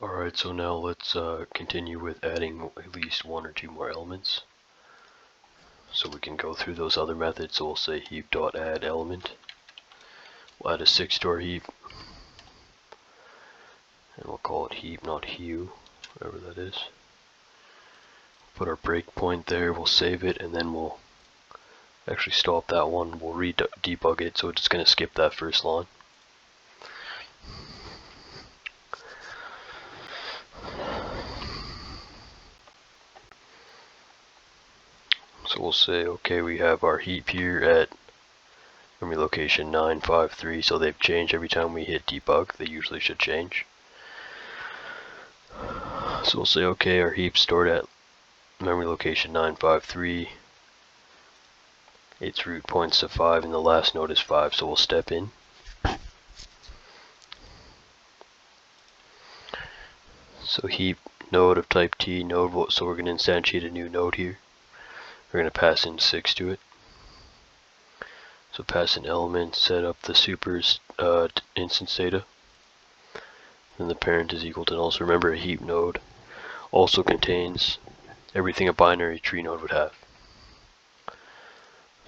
Alright, so now let's continue with adding at least one or two more elements. So we can go through those other methods. So we'll say heap.add element. We'll add a 6 to our heap. And we'll call it heap, not hue, whatever that is. Put our breakpoint there, we'll save it, and then we'll actually stop that one. We'll debug it, so it's just going to skip that first line. So we'll say, okay, we have our heap here at memory location 953, so they've changed every time we hit debug. They usually should change. So we'll say, okay, our heap stored at memory location 953. Its root points to 5, and the last node is 5, so we'll step in. So heap node of type T node, so we're going to instantiate a new node here. We're going to pass in 6 to it. So pass an element, set up the super's instance data. Then the parent is equal to null. So remember, a heap node also contains everything a binary tree node would have.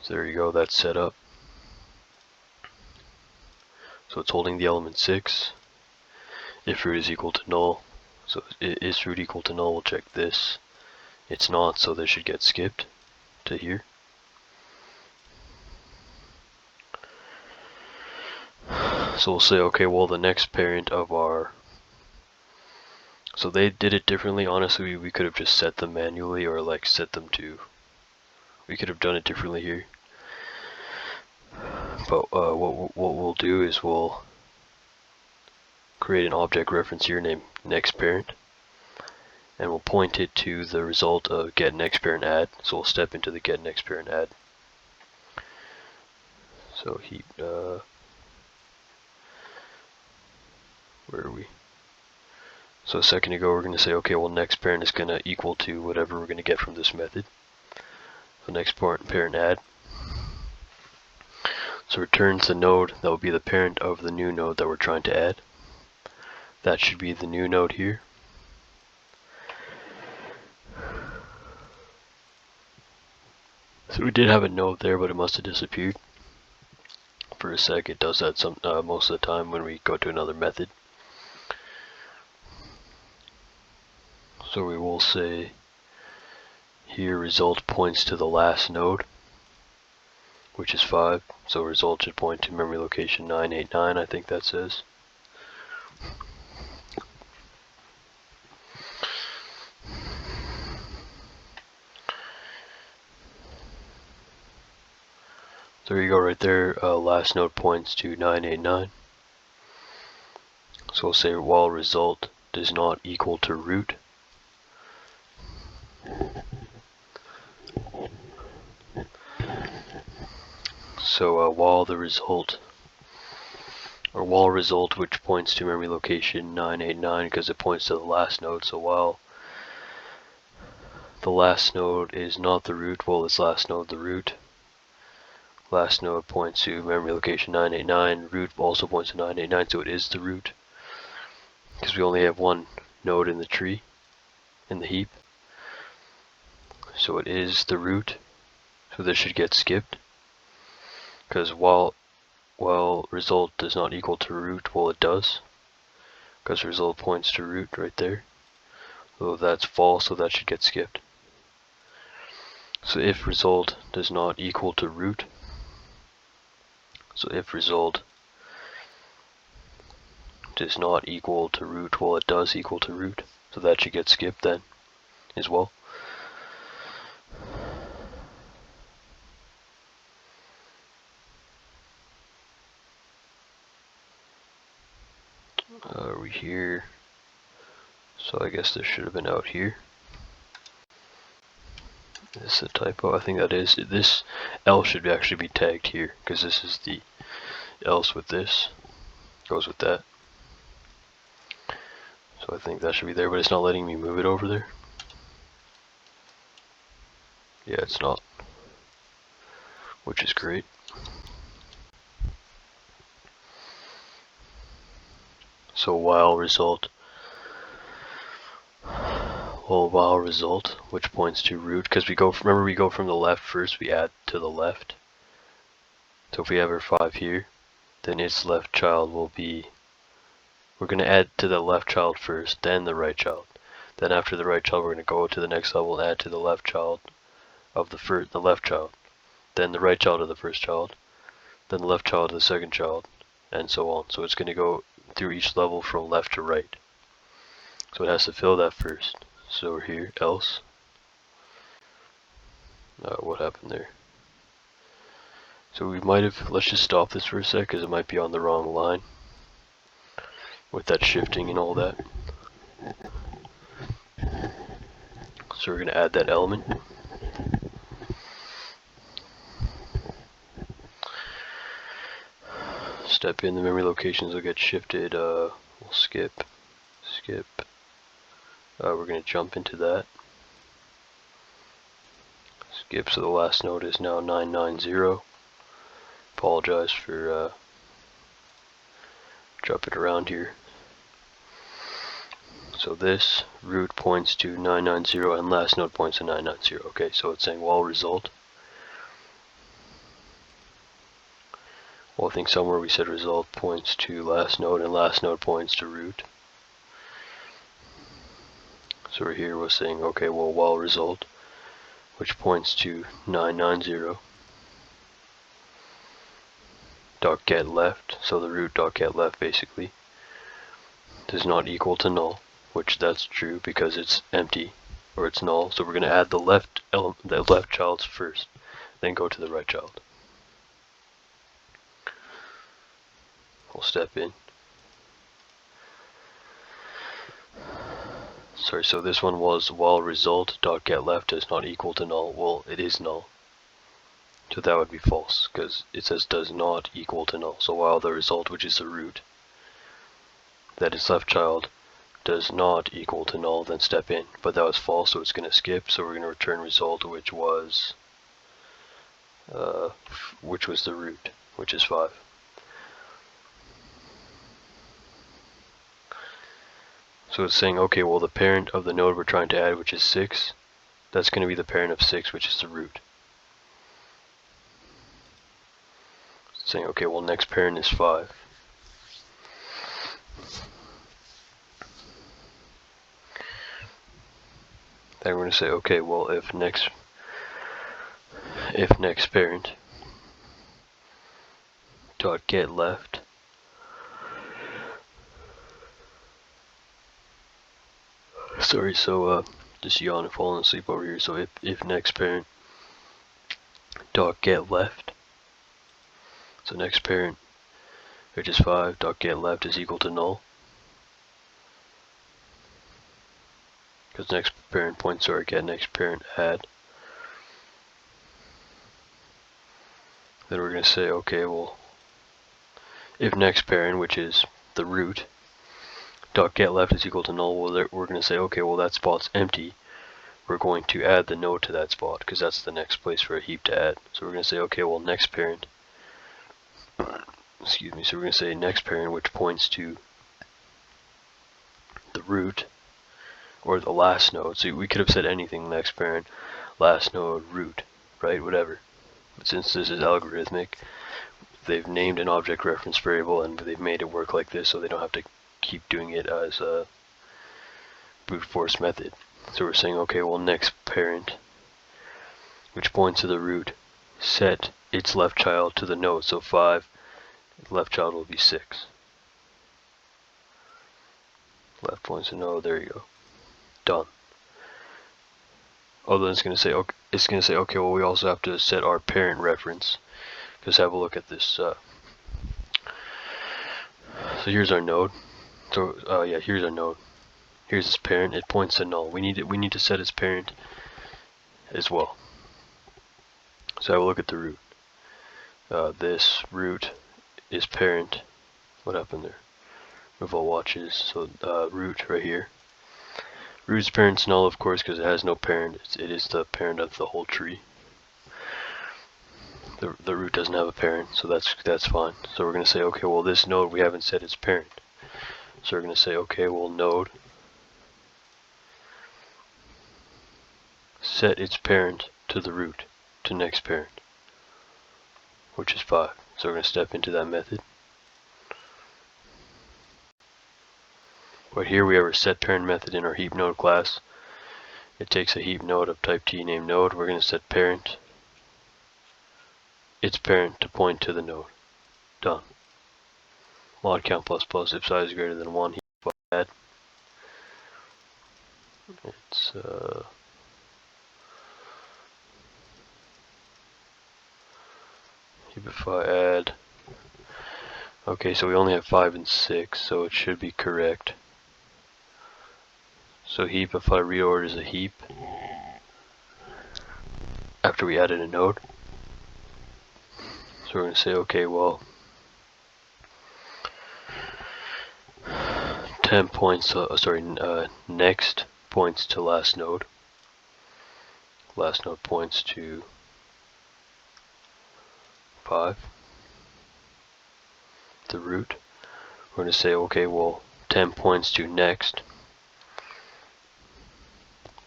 So there you go, that's set up. So it's holding the element 6. If root is equal to null, so is root equal to null, we'll check this. It's not, so this should get skipped to here. So we'll say, okay, well, the next parent of our, so they did it differently. Honestly, we could have just set them manually, or like set them to, we could have done it differently here. But what we'll do is we'll create an object reference here named next parent, and we'll point it to the result of get next parent add. So we'll step into the get next parent add. So heap, where are we? So a second ago we're going to say, okay, well, next parent is going to equal to whatever we're going to get from this method. So next parent add. So returns the node that will be the parent of the new node that we're trying to add. That should be the new node here. So we did have a node there, but it must have disappeared. For a sec, it does that most of the time when we go to another method. So we will say here result points to the last node, which is 5. So result should point to memory location 989, I think that says. So there you go, right there. Last node points to 989. So we'll say while result does not equal to root. So while result which points to memory location 989 because it points to the last node. So while the last node is not the root, well, is last node the root. Last node points to memory location 989. Root also points to 989, so it is the root because we only have one node in the tree, in the heap. So it is the root. So this should get skipped because while result does not equal to root, well, it does because result points to root right there. So that's false, so that should get skipped. So if result does not equal to root, so if result does not equal to root, well, it does equal to root, so that should get skipped then as well. Are we here? So I guess this should have been out here. Is this a typo? I think that is. This else should actually be tagged here because this is the else with this. Goes with that. So I think that should be there, but it's not letting me move it over there. Yeah, it's not. Which is great. So while result well, while result, which points to root, because remember we go from the left first, we add to the left. So if we have our 5 here, then its left child will be, we're going to add to the left child first, then the right child. Then after the right child, we're going to go to the next level and add to the left child of the left child. Then the right child of the first child, then the left child of the second child, and so on. So it's going to go through each level from left to right. So it has to fill that first. So we're here, else. What happened there? So we might have, let's just stop this for a sec because it might be on the wrong line with that shifting and all that. So we're going to add that element. Step in, the memory locations will get shifted. We'll skip. We're going to jump into that. Skip, so the last node is now 990. Apologize for jumping around here. So this root points to 990 and last node points to 990. Okay, so it's saying while result. Well, I think somewhere we said result points to last node and last node points to root. So we're here, we're saying, okay, well, while result, which points to 990 dot get left, so the root dot get left basically does not equal to null, which that's true because it's empty or it's null. So we're going to add the left child's first, then go to the right child. We'll step in. Sorry, so this one was while result dot get left is not equal to null. Well, it is null. So that would be false because it says does not equal to null. So while the result, which is the root, that is left child, does not equal to null, then step in. But that was false, so it's going to skip. So we're going to return result, which was the root, which is 5. So it's saying, okay, well, the parent of the node we're trying to add, which is 6, that's going to be the parent of 6, which is the root. It's saying, okay, well, next parent is 5. Then we're going to say, okay, well, if next parent dot get left sorry, so just yawn and falling asleep over here. So if next parent dot get left, so next parent, which is 5, dot get left is equal to null, because next parent points to our get next parent add. Then we're going to say, okay, well, if next parent, which is the root, dot get left is equal to null, well, we're going to say, okay, well, that spot's empty. We're going to add the node to that spot because that's the next place for a heap to add. So we're going to say, okay, well, next parent, excuse me, so we're going to say next parent, which points to the root or the last node. So we could have said anything, next parent, last node, root, right, whatever. But since this is algorithmic, they've named an object reference variable and they've made it work like this so they don't have to keep doing it as a brute force method. So we're saying, okay, well, next parent, which points to the root, set its left child to the node. So 5, left child will be 6. Left points to node, there you go. Done. Oh, then it's going to say, okay, well, we also have to set our parent reference. Just have a look at this. So here's our node. So yeah, here's our node. Here's its parent. It points to null. We need to set its parent as well. So have a look at the root. This root is parent. What happened there? Move all watches. So root right here. Root's parent's null, of course, because it has no parent. It is the parent of the whole tree. The root doesn't have a parent, so that's fine. So we're going to say, okay, well, this node we haven't set its parent. So we're going to say, okay, well, node set its parent to the root, to next parent, which is 5. So we're going to step into that method. But here we have our set parent method in our heap node class. It takes a heap node of type T named node. We're going to set parent, its parent to point to the node. Done. Mod count plus plus if size is greater than 1. Heap add. It's heapify add. Okay, so we only have 5 and 6, so it should be correct. So heapify reorders a heap after we added a node. So we're going to say, okay, well, temp points, next points to last node. Last node points to 5, the root. We're going to say, okay, well, temp points to next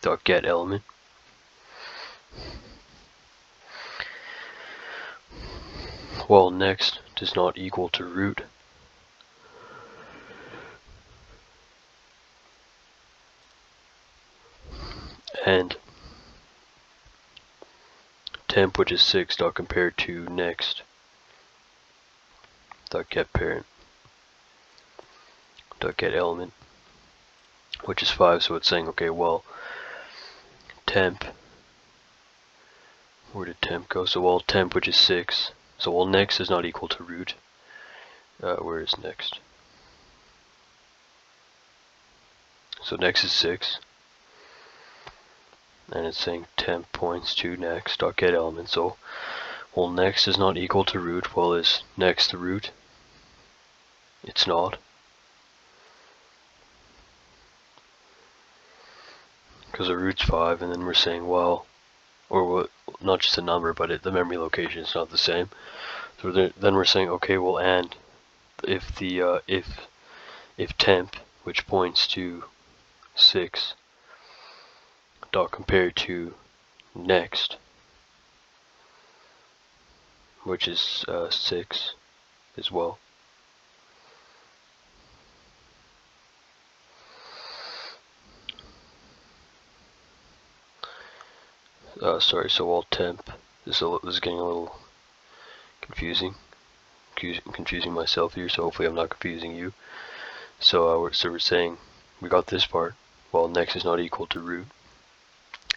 dot get element. While next does not equal to root, and temp, which is 6, dot compare to next dot get parent dot get element, which is 5. So it's saying, okay, well, temp, where did temp go? So while temp, which is 6, so while next is not equal to root, where is next? So next is 6, and it's saying temp points to next dot get element. So while next is not equal to root, well, is next the root? It's not, because the root's 5, and then we're saying, well, or what, not just a number, but the memory location is not the same. So then we're saying, okay, well, and if the if temp, which points to 6, dot compare to next, which is 6 as well. Sorry, so while temp, this is getting a little confusing myself here, so hopefully I'm not confusing you. So we're saying we got this part, while next is not equal to root,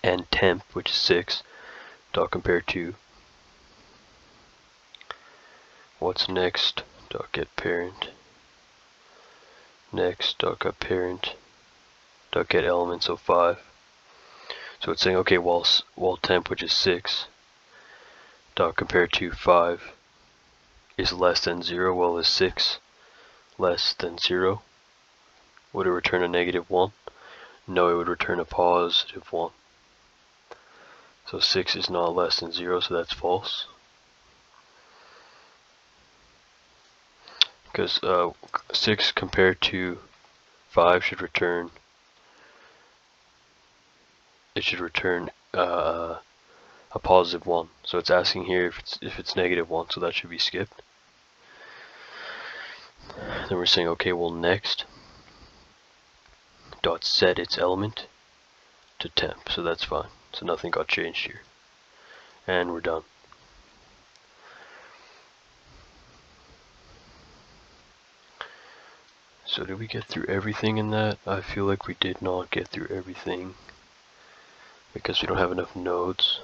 and temp, which is 6, dot compare to what's next dot get parent, next dot get parent dot get element, so 5. So it's saying, okay, while temp, which is 6, dot compare to 5 is less than 0, well, is 6 less than 0? Would it return a -1? No, it would return a +1. So 6 is not less than 0, so that's false. Because 6 compared to 5 should return, it should return a +1. So it's asking here if it's -1, so that should be skipped. Then we're saying, okay, well, next dot set its element to temp, so that's fine. So nothing got changed here, and we're done. So did we get through everything in that? I feel like we did not get through everything because we don't have enough nodes.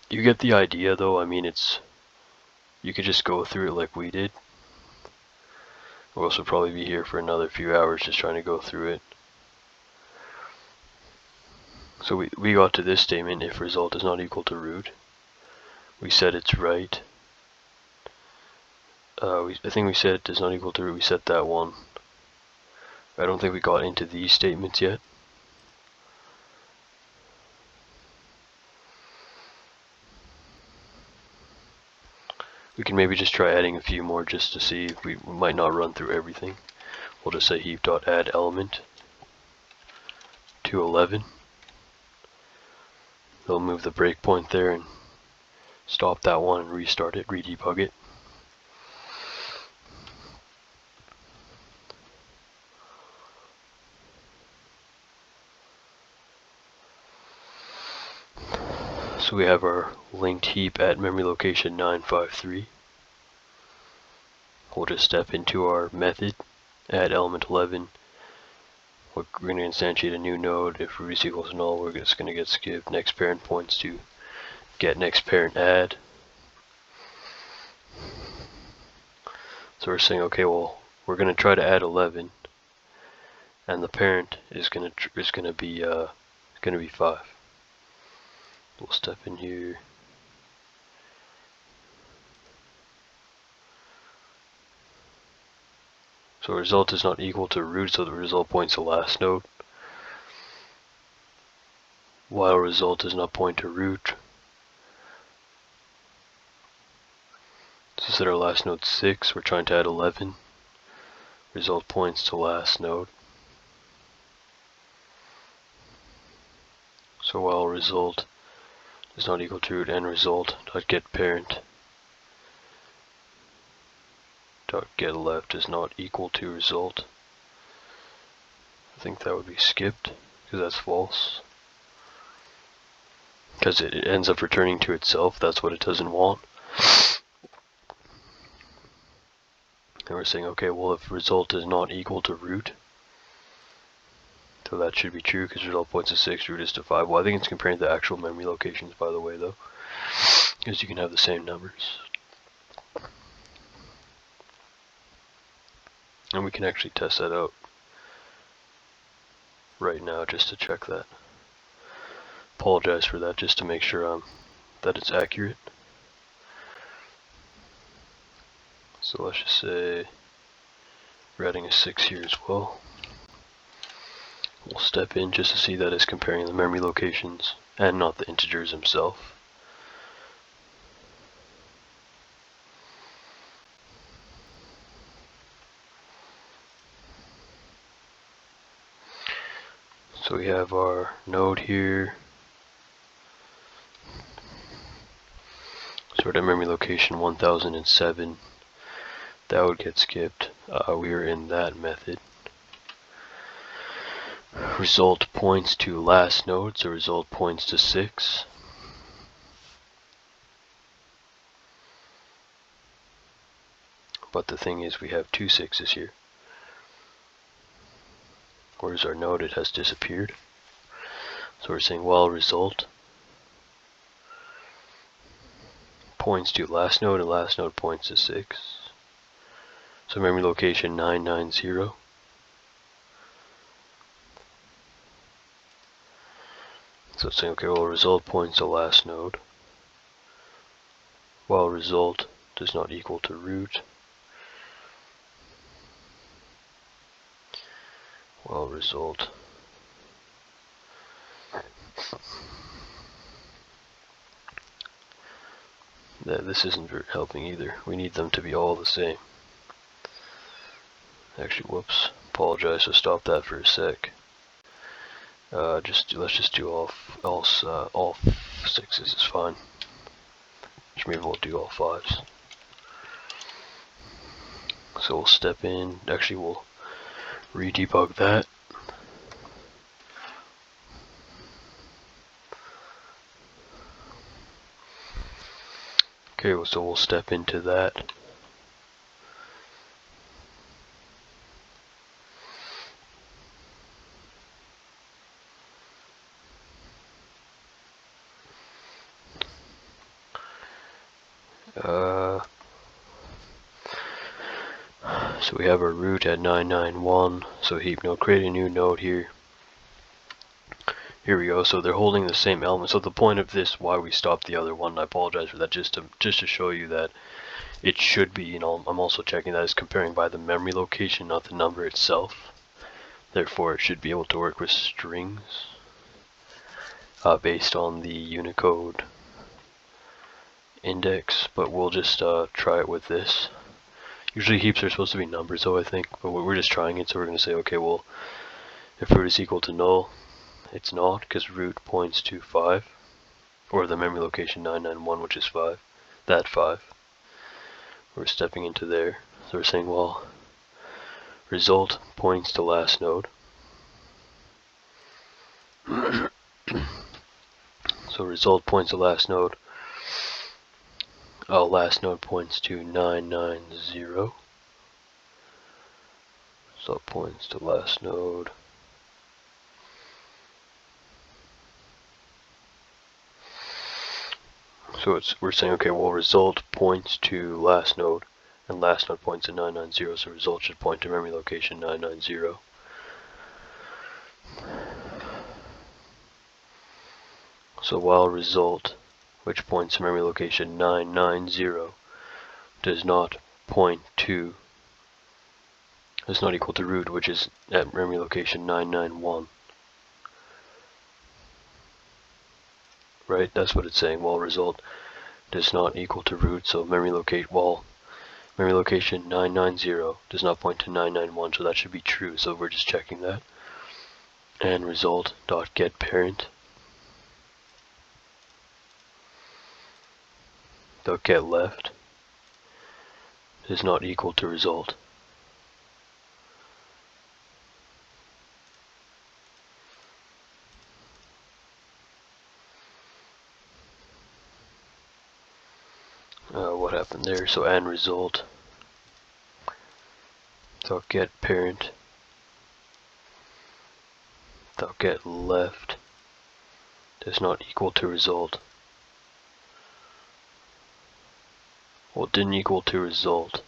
You get the idea though. I mean, you could just go through it like we did. We'll also probably be here for another few hours just trying to go through it. So we got to this statement, if result is not equal to root. We said it's right. I think we said it does not equal to root. We set that one. I don't think we got into these statements yet. We can maybe just try adding a few more just to see if we might not run through everything. We'll just say heap.add element to 11. They'll move the breakpoint there and stop that one and restart it, re-debug it. So we have our linked heap at memory location 953. We'll just step into our method, add element 11. We're going to instantiate a new node. If root is equal to null, we're just going to get skipped. Next parent points to get next parent add. So we're saying, okay, well, we're going to try to add 11, and the parent is going to be 5. We'll step in here. So result is not equal to root, so the result points to last node. While result does not point to root. So set our last node 6, we're trying to add 11. Result points to last node. So while result is not equal to root and result dot get parent dot get left is not equal to result. I think that would be skipped because that's false. Because it ends up returning to itself. That's what it doesn't want. And we're saying, okay, well, if result is not equal to root, so that should be true because result points to 6, root is to 5. Well, I think it's comparing the actual memory locations, by the way, though, because you can have the same numbers. And we can actually test that out right now just to check that. Apologize for that, just to make sure that it's accurate. So let's just say we're adding a 6 here as well. We'll step in just to see that it's comparing the memory locations and not the integers themselves. So we have our node here. So we're at memory location 1007. That would get skipped. We are in that method. Result points to last node, so result points to 6. But the thing is, we have 2 6s here. Where's our node? It has disappeared. So we're saying, well, result points to last node, and last node points to 6. So memory location 990. So it's saying, okay, well, result points to last node, while result does not equal to root, while result this isn't helping either. We need them to be all the same. Actually, whoops, apologize, so stop that for a sec. Let's just do all 6s is fine. Which maybe we'll do all 5s. So we'll step in. Actually, we'll re-debug that. Okay, so we'll step into that. So we have our root at 991. So heap node, create a new node here. Here we go. So they're holding the same element. So the point of this, why we stopped the other one, I apologize for that, just to show you that it should be, you know, I'm also checking that it's comparing by the memory location, not the number itself. Therefore, it should be able to work with strings based on the Unicode index, but we'll just try it with this. Usually heaps are supposed to be numbers though, I think, but we're just trying it, so we're going to say, okay, well, if root is equal to null, It's not, because root points to 5, or the memory location 991, which is 5, that 5. We're stepping into there. So we're saying, well, result points to last node. So result points to last node. Last node points to 990. So it points to last node. So we're saying, okay, well, result points to last node, and last node points to 990, so result should point to memory location 990. So while result, which points to memory location 990, does not point to, is not equal to root, which is at memory location 991. Right? That's what it's saying. While result does not equal to root, so memory location 990 does not point to 991, so that should be true. So we're just checking that. And result dot get parent dot get left is not equal to result. What happened there? So and result dot get parent dot get left is not equal to result. Well, it didn't equal to result.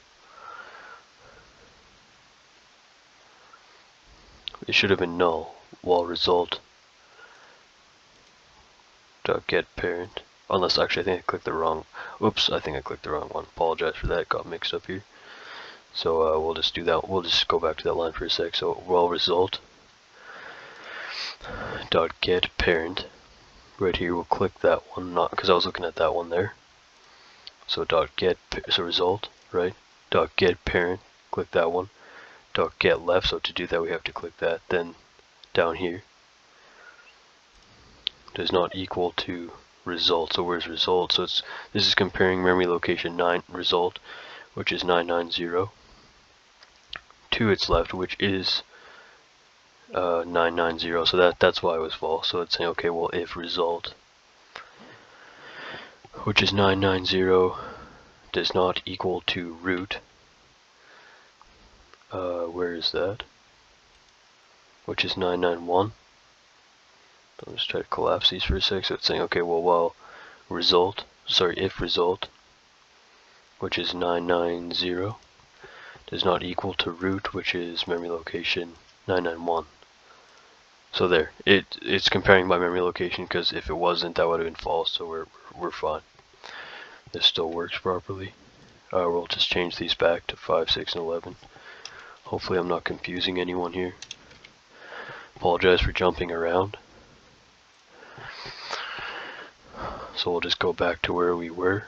It should have been null. While result dot get parent. Unless actually I think I clicked the wrong. Oops, I think I clicked the wrong one. Apologize for that. Got mixed up here. So we'll just do that. We'll just go back to that line for a sec. So while result dot get parent. Right here, we'll click that one. Not because I was looking at that one there. So dot get so result right. Dot get parent. Click that one. Dot get left. So to do that, we have to click that. Then down here does not equal to result. So where's result? So this is comparing memory location 9 result, which is 990, to its left, which is 990. So that's why it was false. So it's saying, okay, well, if result, which is 990, does not equal to root, where is that? Which is 991. I'll just try to collapse these for a sec. So it's saying, okay, well, while result, if result, which is 990, does not equal to root, which is memory location 991. So there, it's comparing by memory location, because if it wasn't, that would have been false. So we're fine. This still works properly. We'll just change these back to 5, 6, and 11. Hopefully, I'm not confusing anyone here. Apologize for jumping around. So we'll just go back to where we were.